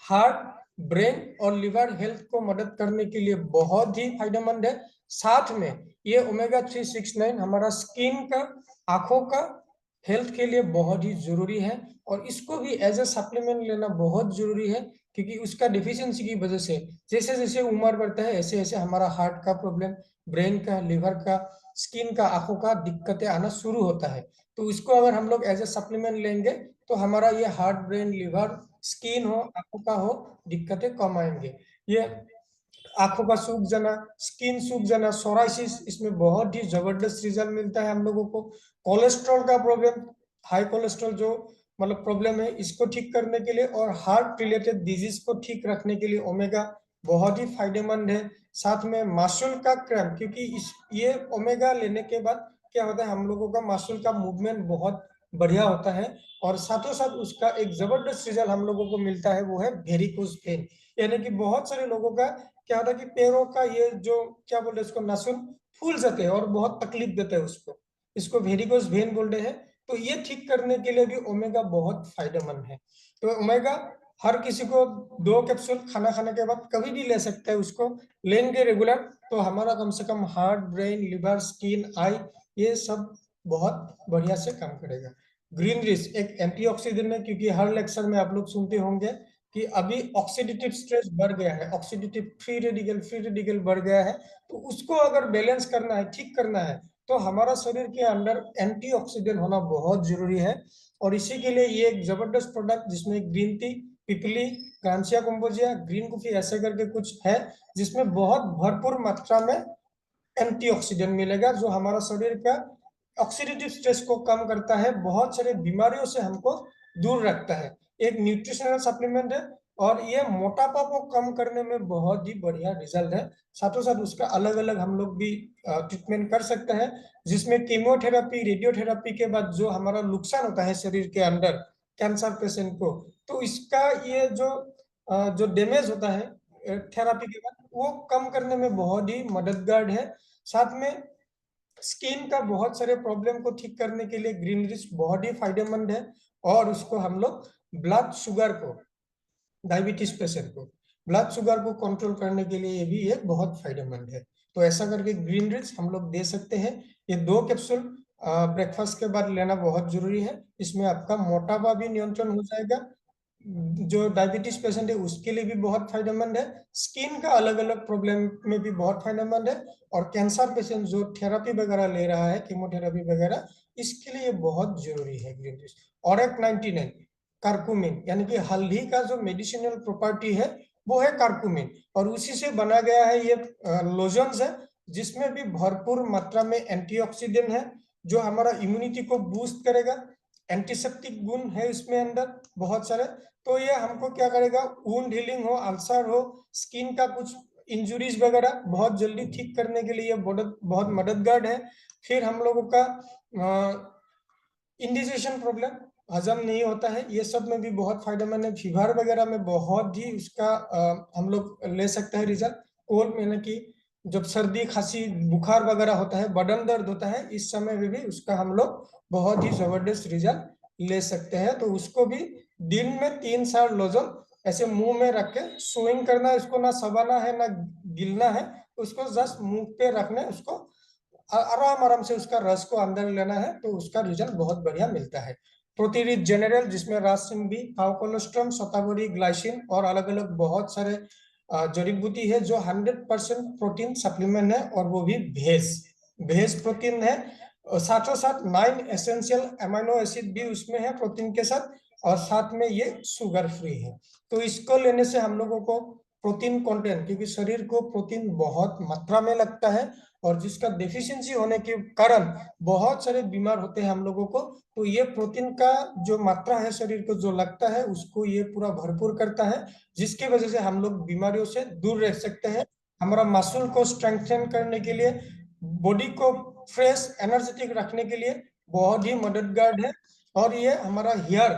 S1: हार्ट, ब्रेन और लिवर हेल्थ को मदद करने के लिए बहुत ही फायदेमंद है। साथ में ये ओमेगा 369 हमारा स्किन का, आंखों का हेल्थ के लिए बहुत ही जरूरी है, और इसको भी एज ए सप्लीमेंट लेना बहुत जरूरी है, क्योंकि उसका डिफिशियंसी की वजह से जैसे जैसे उम्र बढ़ता है ऐसे ऐसे हमारा हार्ट का प्रॉब्लम, ब्रेन का, लिवर का, स्किन का, आंखों का दिक्कतें आना शुरू होता है। तो इसको अगर हम लोग एज ए सप्लीमेंट लेंगे तो हमारा ये हार्ट, ब्रेन, लिवर, स्किन हो, आंखों का हो, दिक्कतें कम आएंगे। ये आंखों का सूख जाना, स्किन सूख जाना, सोराइसिस, इसमें बहुत ही जबरदस्त रिजल्ट मिलता है हम लोगों को। कोलेस्ट्रॉल का प्रॉब्लम, हाई कोलेस्ट्रॉल जो मतलब प्रॉब्लम है, इसको ठीक करने के लिए और हार्ट रिलेटेड डिजीज को ठीक रखने के लिए ओमेगा बहुत ही फायदेमंद है। साथ में मासूल का क्रैम्प, क्योंकि इस ये ओमेगा लेने के बाद क्या होता है, हम लोगों का मासूल का मूवमेंट बहुत बढ़िया होता है, और साथों साथ उसका एक जबरदस्त रिजल्ट हम लोगों को मिलता है, वो है वेरिकोज वेन। यानी कि बहुत सारे लोगों का क्या होता है कि पैरों का ये जो क्या बोलते हैं इसको, नाखून फूल जाते हैं और बहुत तकलीफ देते हैं उसको, इसको वेरिकोज वेन बोलते हैं। तो ये ठीक करने के लिए भी ओमेगा बहुत फायदेमंद है। तो ओमेगा हर किसी को 2 कैप्सूल खाना खाने के बाद कभी भी ले सकते हैं, उसको लेंगे रेगुलर तो हमारा कम से कम हार्ट, ब्रेन, लिवर, स्किन, आई, ये सब बहुत बढ़िया से काम करेगा। ग्रीन रिच एक एंटीऑक्सीडेंट है, क्योंकि हर लेक्चर में आप लोग सुनते होंगे कि अभी ऑक्सीडेटिव स्ट्रेस बढ़ गया है, ऑक्सीडेटिव फ्री रेडिकल बढ़ गया है। तो उसको अगर बैलेंस करना है, ठीक करना है, तो हमारा शरीर के अंदर एंटीऑक्सीडेंट होना बहुत जरूरी है। और इसी के लिए ये एक जबरदस्त प्रोडक्ट, जिसमें ग्रीन टी, पिपली, गांसिया कंबोजिया, ग्रीन कॉफी ऐसे करके कुछ है, जिसमें बहुत भरपूर मात्रा में एंटीऑक्सीडेंट मिलेगा, जो हमारा शरीर का ऑक्सीडेटिव स्ट्रेस को कम करता है, बहुत सारे बीमारियों से हमको दूर रखता है। एक न्यूट्रिशनल सप्लीमेंट है, और ये मोटापा को कम करने में बहुत ही बढ़िया रिजल्ट है। साथों साथ उसका अलग अलग हम लोग भी ट्रीटमेंट कर सकते हैं, जिसमें कीमोथेरेपी, रेडियोथेरेपी के बाद जो हमारा नुकसान होता है शरीर के अंदर कैंसर पेशेंट को, तो इसका ये जो डैमेज होता है थेरापी के बाद, वो कम करने में बहुत ही मददगार है। साथ में स्किन का बहुत सारे प्रॉब्लम को ठीक करने के लिए ग्रीन रिच बहुत ही फायदेमंद है। और उसको हम लोग ब्लड शुगर को, डायबिटीज पेशेंट को ब्लड शुगर को कंट्रोल करने के लिए ये भी एक बहुत फायदेमंद है। तो ऐसा करके ग्रीन रिच हम लोग दे सकते हैं। ये 2 कैप्सूल ब्रेकफास्ट के बाद लेना बहुत जरूरी है। इसमें आपका मोटापा भी नियंत्रण हो जाएगा, जो डायबिटीज पेशेंट है उसके लिए भी बहुत फायदेमंद है, स्किन का अलग अलग प्रॉब्लम में भी बहुत फायदेमंद है, और कैंसर पेशेंट जो थेरापी वगैरह ले रहा है, कीमोथेरेपी वगैरह, इसके लिए बहुत जरूरी है ग्रीन टी। और एक 99 कार्कुमिन, यानी कि हल्दी का जो मेडिसिनल प्रॉपर्टी है वो है कार्कुमिन, और उसी से बना गया है ये लोजन्स है, जिसमें भी भरपूर मात्रा में एंटीऑक्सीडेंट है, जो हमारा इम्यूनिटी को बूस्ट करेगा। एंटीसेप्टिक गुण है इसमें अंदर बहुत सारे। तो ये हमको क्या करेगा, वुंड हीलिंग हो, अल्सर हो, स्किन का कुछ इंजुरीज वगैरह बहुत जल्दी ठीक करने के लिए बहुत मददगार है। फिर हम लोगों का इंडिजेशन प्रॉब्लम, हजम नहीं होता है, ये सब में भी बहुत फायदेमंद है। फीवर वगैरह में बहुत ही उसका हम लोग ले सकते हैं रिजल्ट। कोल्ड यानी कि जब सर्दी, खांसी, बुखार वगैरह होता है, बदन दर्द होता है, इस समय में भी उसका हम लोग बहुत ही जबरदस्त रिजल्ट ले सकते हैं। तो उसको भी दिन में 3-4 लोजन ऐसे मुंह में रख के स्विंग करना है, उसको ना चबाना है ना गिलना है, उसको जस्ट मुंह पे रखना है, उसको आराम आराम से उसका रस को अंदर लेना है, तो उसका रिजल्ट बहुत बढ़िया मिलता है। प्रोटीरिच जनरल, जिसमें रासिन भी, पावकोलोस्ट्रम, शतावरी, ग्लाइसिन और अलग अलग बहुत सारे जड़ी बूटी है, जो 100% प्रोटीन सप्लीमेंट है, और वो भी भेज भेज प्रोटीन है। साथों साथ 9 एसेंशियल अमीनो एसिड भी उसमें है प्रोटीन के साथ, और साथ में ये शुगर फ्री है। तो इसको लेने से हम लोगों को प्रोटीन कंटेंट, क्योंकि शरीर को प्रोटीन बहुत मात्रा में लगता है, और जिसका डेफिशिएंसी होने के कारण बहुत सारे बीमार होते हैं हम लोगों को। तो ये प्रोटीन का जो मात्रा है शरीर को जो लगता है उसको ये पूरा भरपूर करता है, जिसके वजह से हम लोग बीमारियों से दूर रह सकते हैं। हमारा मसल को स्ट्रेंथन करने के लिए, बॉडी को फ्रेश एनर्जेटिक रखने के लिए बहुत ही मददगार है। और ये हमारा हेयर,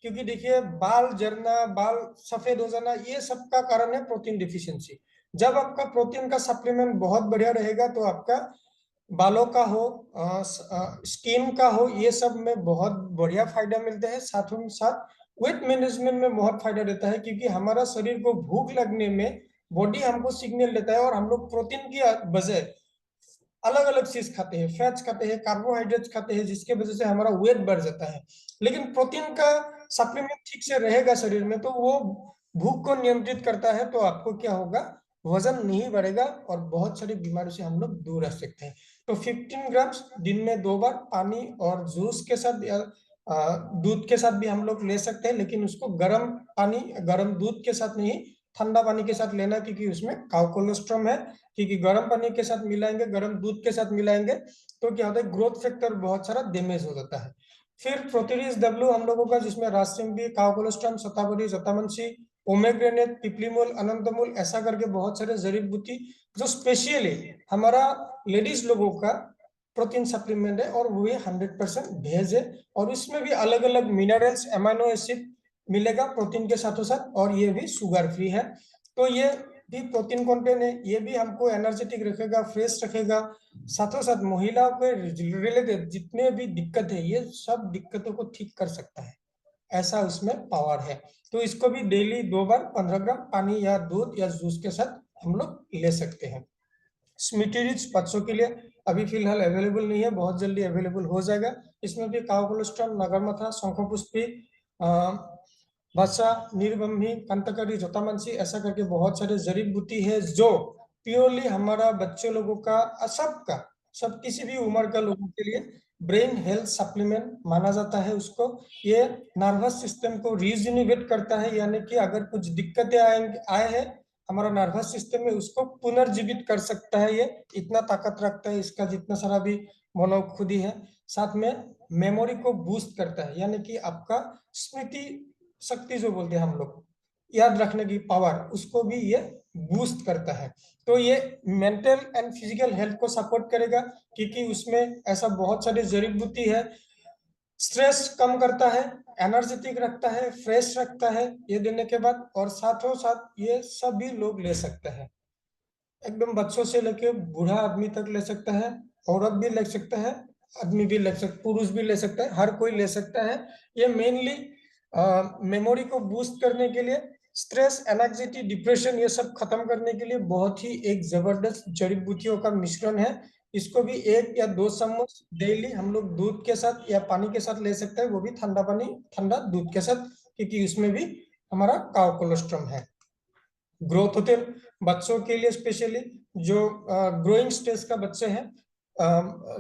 S1: क्योंकि देखिए बाल झड़ना, बाल सफेद हो जाना, ये सब का कारण है प्रोटीन डिफिशियंसी। जब आपका प्रोटीन का सप्लीमेंट बहुत बढ़िया रहेगा तो आपका बालों का हो, स्किन का हो, ये सब में बहुत बढ़िया फायदा मिलते हैं। साथ ही साथ वेट मैनेजमेंट में बहुत फायदा देता है, क्योंकि हमारा शरीर को भूख लगने में बॉडी हमको सिग्नल देता है और हम लोग प्रोटीन की बजाय अलग अलग चीज खाते हैं, फैट्स खाते हैं, कार्बोहाइड्रेट्स खाते हैं, जिसके वजह से हमारा वेट बढ़ जाता है। लेकिन प्रोटीन का सप्लीमेंट ठीक से रहेगा शरीर में तो वो भूख को नियंत्रित करता है, तो आपको क्या होगा, वजन नहीं बढ़ेगा और बहुत सारी बीमारियों से हम लोग दूर रह सकते हैं। तो 15 ग्राम्स दिन में 2 बार पानी और जूस के साथ या दूध के साथ भी हम लोग ले सकते हैं, लेकिन उसको गर्म पानी, गर्म दूध के साथ नहीं, ठंडा पानी के साथ लेना, क्योंकि उसमें काउ कोलेस्ट्रॉल है। क्योंकि गर्म पानी के साथ मिलाएंगे, गर्म दूध के साथ मिलाएंगे तो क्या होता है, ग्रोथ फैक्टर बहुत सारा डैमेज हो जाता है। फिर प्रोटीज डब्ल्यू हम लोगों का, जिसमें रासिम्बी, काउ कोलेस्ट्रॉल, शतावरी, जतामंसी, ओमेग्रेनेट, पिपलीमूल, अनंतमूल, ऐसा करके बहुत सारे जड़ी बूटी जो स्पेशली हमारा लेडीज लोगों का प्रोटीन सप्लीमेंट है, और वो 100% भेज है। और इसमें भी अलग अलग मिनरल्स, अमाइनो एसिड मिलेगा प्रोटीन के साथों साथ, और ये भी शुगर फ्री है। तो ये भी प्रोटीन कंटेंट है, ये भी हमको एनर्जेटिक रखेगा, फ्रेश रखेगा। साथों साथ महिलाओं के रिलेटेड जितने भी दिक्कत है, ये सब दिक्कतों को ठीक कर सकता है, ऐसा उसमें पावर है। तो इसको भी डेली 2 बार 15 ग्राम पानी या दूध या जूस के साथ हम लोग ले सकते हैं। स्मिटी रिच बच्चों के लिए अभी फिलहाल अवेलेबल नहीं है, बहुत जल्दी अवेलेबल हो जाएगा। इसमें भी काउ कोलेस्ट्रॉल, नगरमथा, शंखपुष्पी, बसा, नीलबम्भी, कंतकरी, जोतामांसी, ऐसा करके बहुत सारे जड़ी बूटी है जो प्योरली हमारा बच्चे लोगों का, सबका, सब किसी भी उम्र का लोगों के लिए ब्रेन हेल्थ सप्लीमेंट माना जाता है उसको। ये नर्वस सिस्टम को रिजुनिवेट करता है, यानी कि अगर कुछ दिक्कतें आए हैं हमारा नर्वस सिस्टम में, उसको पुनर्जीवित कर सकता है। ये इतना ताकत रखता है, इसका जितना सारा भी मोनोखुदी है। साथ में मेमोरी को बूस्ट करता है, यानी कि आपका स्मृति शक्ति जो बोलते हैं हम लोग, याद रखने की पावर, उसको भी ये बूस्ट करता है। तो ये मेंटल एंड फिजिकल हेल्थ को सपोर्ट करेगा, क्योंकि उसमें ऐसा बहुत सारी जड़ी बूटी है। स्ट्रेस कम करता है, एनर्जेटिक रखता है, फ्रेश रखता है ये देने के बाद। और साथों साथ ये सभी लोग ले सकते हैं, एकदम बच्चों से लेके बूढ़ा आदमी तक ले सकता है, औरत भी ले सकता है, आदमी भी ले सकता, पुरुष भी ले सकता है, हर कोई ले सकता है। ये मेनली मेमोरी को बूस्ट करने के लिए, स्ट्रेस, एंजाइटी, डिप्रेशन, ये सब खत्म करने के लिए बहुत ही एक जबरदस्त जड़ी बूटियों का मिश्रण है। इसको भी 1 या 2 चम्मच डेली हम लोग दूध के साथ या पानी के साथ ले सकते हैं, वो भी ठंडा पानी, ठंडा दूध के साथ, क्योंकि उसमें भी हमारा काउ कोलेस्ट्रॉल है। ग्रोथ होते बच्चों के लिए, स्पेशली जो ग्रोइंग स्टेज का बच्चे हैं,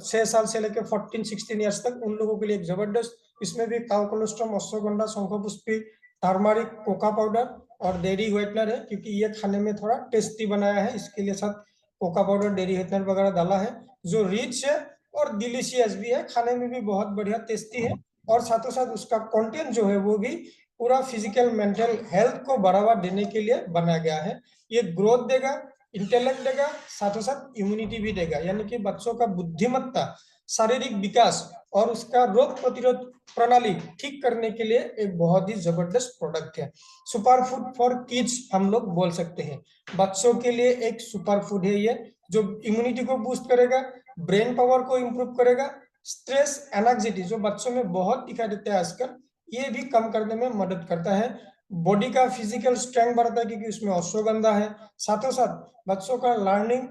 S1: 6 साल से लेकर 14-16 ईयर्स तक, उन लोगों के लिए एक जबरदस्त, इसमें भी cow cholesterol, ashwagandha, Shankhpushpi, turmeric, Coca powder और डेयरी व्हाइटनर है, क्योंकि ये खाने में थोड़ा टेस्टी बनाया है, इसके लिए साथ कोका पाउडर, डेयरी व्हाइटनर वगैरह डाला है, जो रिच है और डिलीशियस भी है, खाने में भी बहुत बढ़िया टेस्टी है। और साथों साथ उसका कंटेंट जो है वो भी पूरा फिजिकल मेंटल हेल्थ को बढ़ावा देने के लिए बनाया गया है। ये ग्रोथ देगा, इंटेलेक्ट देगा, साथों साथ इम्यूनिटी भी देगा, यानी कि बच्चों का बुद्धिमत्ता, शारीरिक विकास और उसका रोग प्रतिरोध प्रणाली ठीक करने के लिए एक बहुत ही जबरदस्त प्रोडक्ट है। सुपर फूड फॉर किड्स हम लोग बोल सकते हैं, बच्चों के लिए एक सुपर फूड है ये, जो इम्यूनिटी को बूस्ट करेगा, ब्रेन पावर को इम्प्रूव करेगा, स्ट्रेस, एंजाइटी जो बच्चों में बहुत दिखाई देता है आजकल, ये भी कम करने में मदद करता है। बॉडी का फिजिकल स्ट्रेंथ बढ़ता है, क्योंकि उसमें अश्वगंधा है। साथों साथ बच्चों का लर्निंग,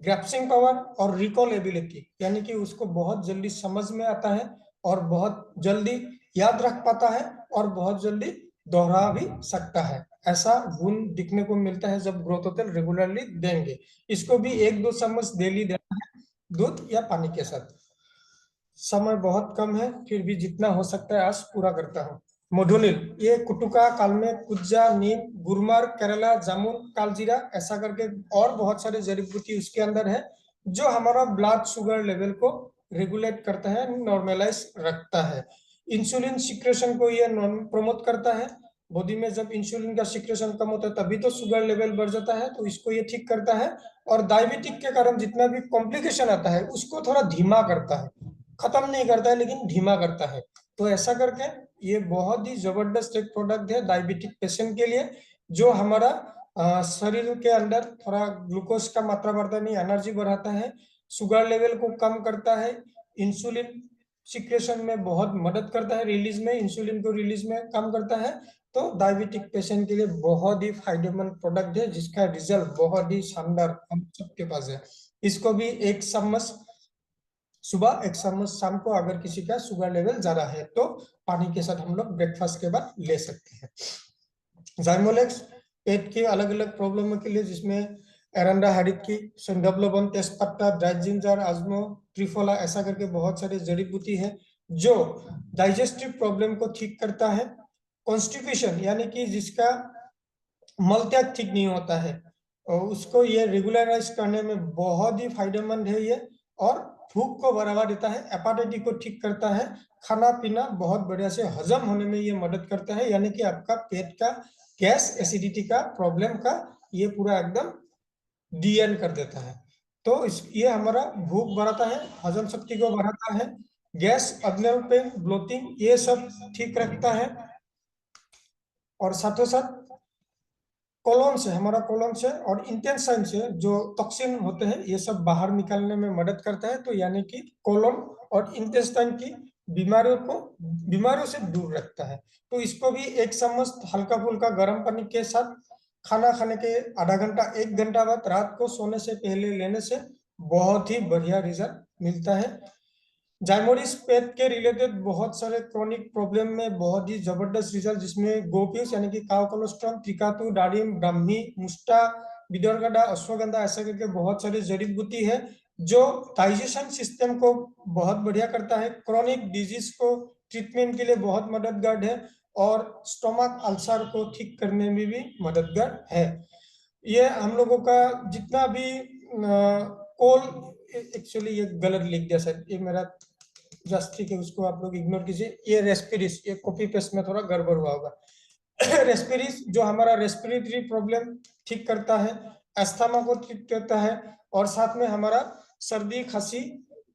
S1: ग्रैप्सिंग पावर और रिकॉल एबिलिटी, यानी कि उसको बहुत जल्दी समझ में आता है और बहुत जल्दी याद रख पाता है और बहुत जल्दी दोहरा भी सकता है, ऐसा गुण दिखने को मिलता है जब ग्रोथ होटल रेगुलरली देंगे। इसको भी 1-2 चम्मच डेली देना है, दूध या पानी के साथ। समय बहुत कम है, फिर भी जितना हो सकता है आज पूरा करता हूँ। मधुनील, ये कुटुका, कालमे, कुज्जा, नीम, गुरमार, केरला, जामुन, कालजीरा, ऐसा करके और बहुत सारे जड़ी बूटी उसके अंदर है। जो हमारा ब्लड शुगर लेवल को रेगुलेट करता है, नॉर्मलाइज रखता है। इंसुलिन सिक्रेशन को ये प्रमोट करता है। बॉडी में जब इंसुलिन का सिक्रेशन कम होता है तभी तो शुगर लेवल बढ़ जाता है, तो इसको ये ठीक करता है। और डायबिटिक के कारण जितना भी कॉम्प्लिकेशन आता है उसको थोड़ा धीमा करता है, खत्म नहीं करता है लेकिन धीमा करता है। तो ऐसा करके ये बहुत ही जबरदस्त एक प्रोडक्ट है डायबिटिक पेशेंट के लिए, जो हमारा शरीर के अंदर थोड़ा ग्लूकोज का मात्रा बढ़ता नहीं, एनर्जी बढ़ाता है, शुगर लेवल को कम करता है, इंसुलिन सिक्रेशन में बहुत मदद करता है, रिलीज में इंसुलिन को रिलीज में कम करता है। तो डायबिटिक पेशेंट के लिए बहुत ही फायदेमंद प्रोडक्ट है, जिसका रिजल्ट बहुत ही शानदार हम सबके पास है। इसको भी एक चम्मच सुबह, एक चम्मच शाम को, अगर किसी का शुगर लेवल ज्यादा है तो पानी के साथ हम लोग ब्रेकफास्ट के बाद ले सकते हैं। जाइमोलेक्स पेट के अलग अलग प्रॉब्लम के लिए, जिसमें एरंडा हार्डिकी, संडवलोबन, तेजपत्ता, ड्राई जिंजर, आजमो, त्रिफला, ऐसा करके बहुत सारे जड़ी बूटी है जो डाइजेस्टिव प्रॉब्लम को ठीक करता है। कॉन्स्टिपेशन यानी कि जिसका मल त्याग ठीक नहीं होता है, और उसको ये रेगुलराइज करने में बहुत ही फायदेमंद है ये। और भूख को बढ़ावा देता है, एपेटाइटिस को ठीक करता है, खाना पीना बहुत बढ़िया से हजम होने में ये मदद करता है, यानी कि आपका पेट का गैस एसिडिटी का प्रॉब्लम का ये पूरा एकदम डीएन कर देता है। तो ये हमारा भूख बढ़ाता है, हजम शक्ति को बढ़ाता है, गैस, अडनल पेन, ब्लोटिंग, ये सब ठीक रखता है। और साथों साथ कोलोन से, हमारा कोलोन से और इंटेस्टाइन से जो टॉक्सिन होते हैं ये सब बाहर निकालने में मदद करता है। तो यानी कि कोलोन और इंटेस्टाइन की बीमारियों से दूर रखता है। तो इसको भी एक चम्मच हल्का फुल्का गर्म पानी के साथ खाना खाने के आधा घंटा 1 घंटा बाद रात को सोने से पहले लेने से बहुत ही बढ़िया रिजल्ट मिलता है। जाइमोरिस पेट के रिलेटेड बहुत सारे क्रॉनिक प्रॉब्लम में बहुत ही जबरदस्त रिजल्ट, जिसमें गोपियस यानी कि काव कोलोस्ट्रम, त्रिकातु, डाडिम, ब्राह्मी, मुस्टा, बिदरगढ़ा, अश्वगंधा, ऐसे करके बहुत सारे जड़ी बूटी है जो डाइजेशन सिस्टम को बहुत बढ़िया करता है, क्रॉनिक डिजीज को ट्रीटमेंट के लिए बहुत मददगार है, और स्टोमक अल्सर को ठीक करने में भी मददगार है। ये हम लोगों का जितना भी कोल, एक्चुअली ये गलत लिख दिया सर, ये मेरा जस्ट ठीक है, उसको आप लोग इग्नोर कीजिए। ये रेस्पिरिस, ये कॉपी पेस्ट में थोड़ा गड़बड़ हुआ होगा। रेस्पिरिस जो हमारा रेस्पिरेटरी प्रॉब्लम ठीक करता है, अस्थमा को ठीक करता है, और साथ में हमारा सर्दी खांसी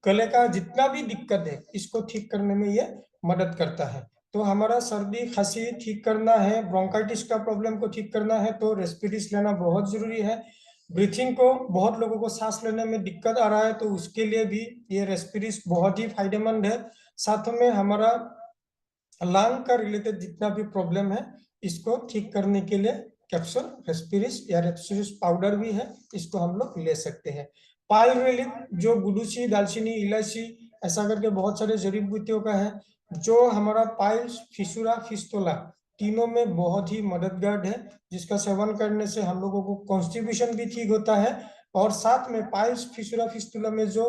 S1: गले का जितना भी दिक्कत है इसको ठीक करने में ये मदद करता है। तो हमारा सर्दी खांसी ठीक करना है, ब्रोंकाइटिस का प्रॉब्लम को ठीक करना है तो रेस्पिरिस लेना बहुत जरूरी है। ब्रीथिंग को, बहुत लोगों को सांस लेने में दिक्कत आ रहा है तो उसके लिए भी ये रेस्पिरिस बहुत ही फायदेमंद है। साथ में हमारा लंग का रिलेटेड जितना भी प्रॉब्लम है इसको ठीक करने के लिए कैप्सूल रेस्पिरिस या रेस्पिरिस पाउडर भी है, इसको हम लोग ले सकते हैं। पाइल रिलीफ जो गुडुसी, दालचीनी, इलायची, ऐसा करके बहुत सारे जड़ी बूटियों का है, जो हमारा पाइल्स, फिशुरा, फिस्टोला तीनों में बहुत ही मददगार है, जिसका सेवन करने से हम लोगों को कॉन्स्टिपेशन भी ठीक होता है। और साथ में पाइल्स, फिशुरा, फिस्टुला में जो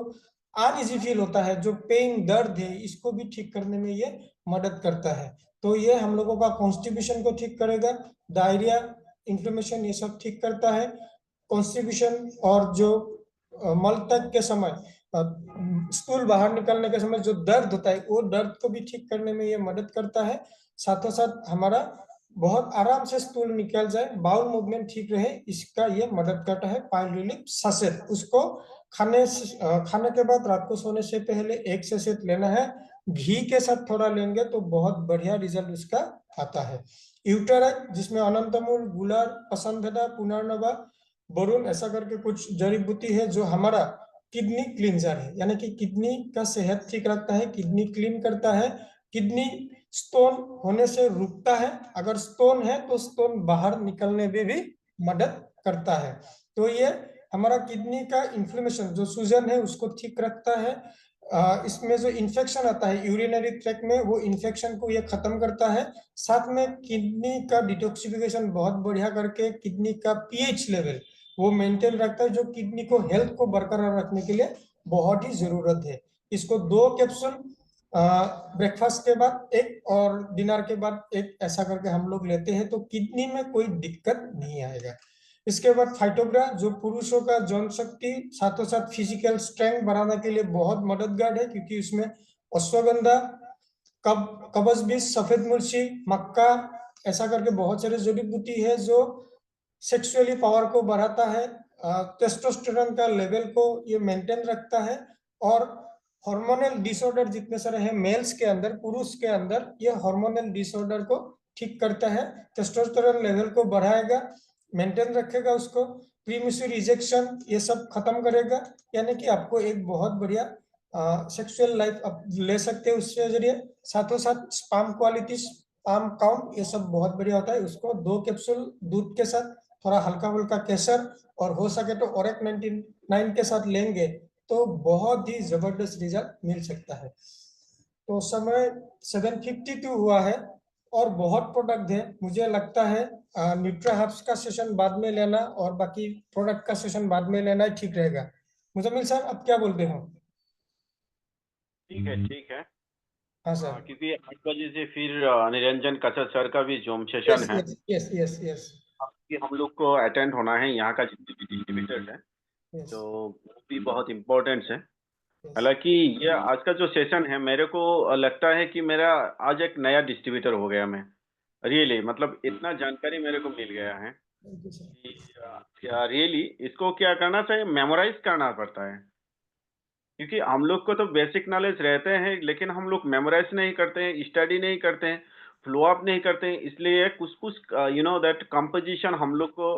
S1: अनइजी फील होता है, जो पेन, दर्द है, इसको भी ठीक करने में ये मदद करता है। तो ये हम लोगों का कॉन्स्टिपेशन को ठीक करेगा, डायरिया, इन्फ्लेमेशन, ये सब ठीक करता है। कॉन्स्टिपेशन और जो मल तक के समय, स्टूल बाहर निकलने के समय जो दर्द होता है वो दर्द को भी ठीक करने में ये मदद करता है। साथों साथ हमारा बहुत आराम से स्टूल निकल जाए, बाउल मूवमेंट ठीक रहे, इसका ये मदद करता है पाइल रिलीफ ससेट। उसको खाने के बाद रात को सोने से पहले 1 ससेट लेना है, घी के साथ थोड़ा लेंगे तो बहुत बढ़िया रिजल्ट उसका आता है। यूटेराइट जिसमें अनंतमूल, गुलार, पसंददा, पुनर्नवा, बरून, ऐसा करके कुछ जड़ी बूटी है जो हमारा किडनी क्लींजर है, यानी कि किडनी का सेहत ठीक रखता है, किडनी क्लीन करता है, किडनी स्टोन होने से रुकता है, अगर स्टोन है तो स्टोन बाहर निकलने में भी मदद करता है। तो ये हमारा किडनी का इन्फ्लेमेशन, जो सूजन है, उसको ठीक रखता है। इसमें जो इन्फेक्शन आता है यूरिनरी ट्रैक्ट में, वो इन्फेक्शन को ये खत्म करता है। साथ में किडनी का डिटॉक्सिफिकेशन बहुत बढ़िया करके किडनी का पीएच लेवल वो मेंटेन रखता है, जो किडनी को हेल्थ को बरकरार रखने के लिए बहुत ही जरूरत है। इसको 2 कैप्सूल ब्रेकफास्ट के बाद एक और डिनर के बाद एक, ऐसा करके हम लोग लेते हैं तो किडनी में कोई दिक्कत नहीं आएगा। इसके बाद फाइटोग्रा जो पुरुषों का जौन शक्ति साथों साथ फिजिकल स्ट्रेंथ बढ़ाने के लिए बहुत मददगार है, क्योंकि उसमें अश्वगंधा, कबज बीज, सफेद मुर्ची, मक्का, ऐसा करके बहुत सारे जड़ी बूटी है जो सेक्सुअली पावर को बढ़ाता है, टेस्टोस्टेरोन का लेवल को ये मेंटेन रखता है, और हार्मोनल डिसऑर्डर जितने सारे हैं मेल्स के अंदर, पुरुष के अंदर, ये हार्मोनल डिसऑर्डर को ठीक करता है, टेस्टोस्टेरोन लेवल को बढ़ाएगा, मेंटेन रखेगा उसको, प्रीमेच्योर इजेक्शन ये सब खत्म करेगा। यानी कि आपको एक बहुत बढ़िया सेक्सुअल लाइफ आप ले सकते हैं उसके जरिए। साथों साथ स्पर्म क्वालिटी, स्पर्म काउंट ये सब बहुत बढ़िया होता है। उसको 2 कैप्सूल दूध के साथ, थोड़ा हल्का फुल्का केसर, और हो सके तो ओरेक 99 के साथ लेंगे तो बहुत ही जबरदस्त रिजल्ट मिल सकता है। तो समय 7:52 हुआ है और बहुत प्रोडक्ट है। मुझे लगता है न्यूट्रा हर्ब्स का सेशन बाद में लेना और बाकी प्रोडक्ट का सेशन बाद में लेना ही ठीक रहेगा। मुजम्मिल सर आप क्या बोलते हो?
S2: ठीक है, ठीक है।
S1: हाँ सर।
S2: क्योंकि 8 बजे से फिर निरंजन कचर सर का भी जूम
S1: यस
S2: सेशन है,
S1: यस यस यस यस
S2: कि हम लोग को अटेंड होना है, यहाँ का डिस्ट्रीब्यूटर है,
S1: यस
S2: तो वो भी बहुत इम्पोर्टेंट है।
S1: यस।
S2: हालांकि ये आज का जो सेशन है, मेरे को लगता है कि मेरा आज एक नया डिस्ट्रीब्यूटर हो गया मैं, रियली मतलब इतना जानकारी मेरे को मिल गया है
S1: थैंक यू सर।
S2: कि रियली इसको क्या करना चाहिए, मेमोराइज करना पड़ता है। क्योंकि हम लोग को तो बेसिक नॉलेज रहते हैं, लेकिन हम लोग मेमोराइज नहीं करते हैं, स्टडी नहीं करते हैं, फ्लो अप नहीं करते हैं, इसलिए कुछ कुछ दैट कंपोजिशन हम लोग को